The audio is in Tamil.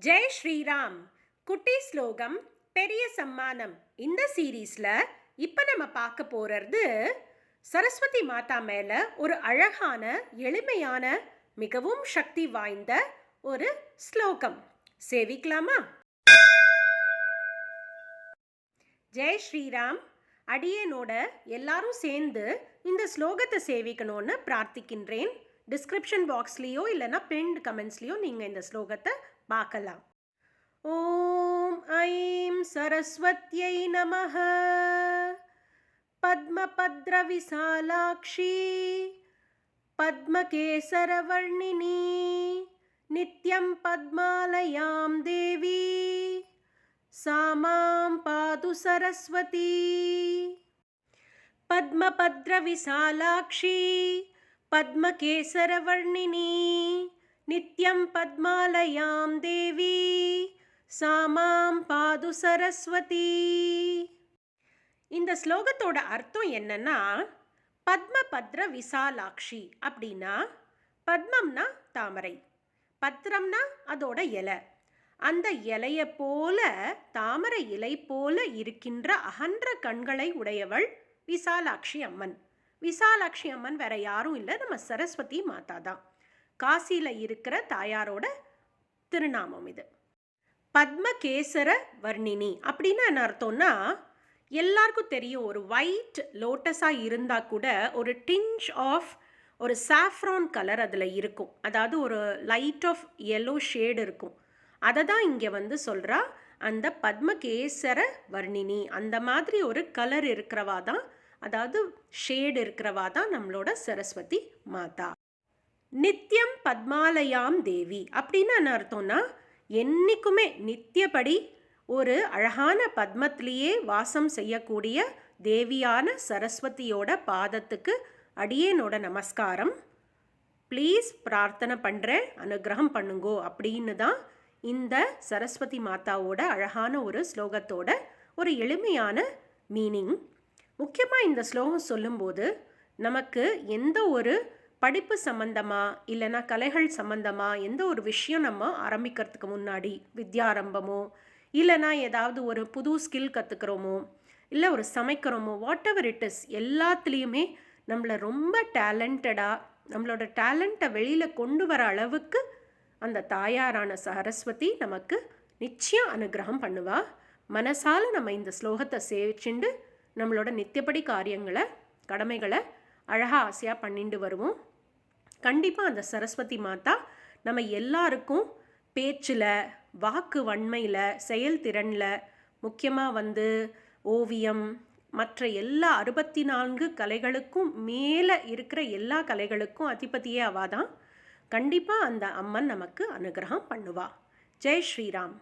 ஜெய் ஸ்ரீராம். குட்டி ஸ்லோகம் பெரிய சம்மானம். இந்த சீரீஸில் இப்போ நம்ம பார்க்க போகிறது சரஸ்வதி மாதா மேலே ஒரு அழகான எளிமையான மிகவும் சக்தி வாய்ந்த ஒரு ஸ்லோகம். சேவிக்கலாமா? ஜெய் ஸ்ரீராம். அடியேனோட எல்லாரும் சேர்ந்து இந்த ஸ்லோகத்தை சேவிக்கணும்னு பிரார்த்திக்கின்றேன். டிஸ்கிரிப்ஷன் பாக்ஸ்லேயோ இல்லைன்னா பிரிண்ட் கமெண்ட்ஸ்லேயோ நீங்கள் இந்த ஸ்லோகத்தை பார்க்கலாம். ஓம் ஐம் சரஸ்வத்யை நமஹ. பத்மபத்ர விசாலாக்ஷி பத்மகேசரவர்ணினி நித்யம் பத்மாலயாம் தேவி சாமாம் பாது சரஸ்வதி. பத்மபத்ர விசாலாக்ஷி பத்மகேசரவர்ணினி நித்யம் பத்மாலயாம் தேவி சாமாம் பாது சரஸ்வதி. இந்த ஸ்லோகத்தோட அர்த்தம் என்னன்னா, பத்மபத்ர விசாலாக்ஷி அப்படின்னா, பத்மம்னா தாமரை, பத்ரம்னா அதோட இலை. அந்த இலையை போல, தாமரை இலை போல இருக்கின்ற அகன்ற கண்களை உடையவள் விசாலாட்சி அம்மன். விசாலாட்சி அம்மன் வேற யாரும் இல்லை, நம்ம சரஸ்வதி மாதா தான். காசியில் இருக்கிற தாயாரோட திருநாமம் இது. பத்மகேசர வர்ணினி அப்படின்னா என்ன அர்த்தம்னா, எல்லாருக்கும் தெரியும், ஒரு ஒயிட் லோட்டஸாக இருந்தால் கூட ஒரு டிஞ்ச் ஆஃப் ஒரு சாஃப்ரான் கலர் அதில் இருக்கும். அதாவது ஒரு லைட் ஆஃப் எல்லோ ஷேடு இருக்கும். அதை தான் இங்கே சொல்கிறா, அந்த பத்மகேசர வர்ணினி. அந்த மாதிரி ஒரு கலர் இருக்கிறவா தான், அதாவது ஷேடு இருக்கிறவா தான் நம்மளோட சரஸ்வதி மாதா. நித்யம் பத்மாலயாம் தேவி அப்படின்னா என்ன அர்த்தம்னா, என்றைக்குமே நித்தியப்படி ஒரு அழகான பத்மத்திலேயே வாசம் செய்யக்கூடிய தேவியான சரஸ்வதியோட பாதத்துக்கு அடியேனோட நமஸ்காரம். ப்ளீஸ் பிரார்த்தனை பண்ணுறேன், அனுகிரகம் பண்ணுங்கோ அப்படின்னு தான் இந்த சரஸ்வதி மாதாவோட அழகான ஒரு ஸ்லோகத்தோட ஒரு எளிமையான மீனிங். முக்கியமாக இந்த ஸ்லோகம் சொல்லும்போது நமக்கு எந்த ஒரு படிப்பு சம்பந்தமாக இல்லைன்னா கலைகள் சம்பந்தமாக எந்த ஒரு விஷயம் நம்ம ஆரம்பிக்கிறதுக்கு முன்னாடி, வித்யாரம்பமோ இல்லைனா ஏதாவது ஒரு புது ஸ்கில் கற்றுக்கிறோமோ இல்லை ஒரு சமைக்கிறோமோ, வாட் எவர் இட் இஸ், எல்லாத்துலேயுமே நம்மளை ரொம்ப டேலண்டடாக நம்மளோட டேலண்ட்டை வெளியில் கொண்டு வர அளவுக்கு அந்த தாயாரான சரஸ்வதி நமக்கு நிச்சயம் அனுகிரகம் பண்ணுவா. மனசால் நம்ம இந்த ஸ்லோகத்தை சேவிச்சுண்டு நம்மளோட நித்தியப்படி காரியங்களை, கடமைகளை அழகாக ஆசையாக பண்ணிட்டு வருவோம். கண்டிப்பாக அந்த சரஸ்வதி மாதா நம்ம எல்லாருக்கும் பேச்சில், வாக்கு வன்மையில், செயல்திறனில், முக்கியமாக ஓவியம், மற்ற எல்லா 64 கலைகளுக்கும் மேலே இருக்கிற எல்லா கலைகளுக்கும் அதிபதியே அவாதான். கண்டிப்பாக அந்த அம்மன் நமக்கு அனுகிரகம் பண்ணுவா. ஜெய் ஸ்ரீராம்.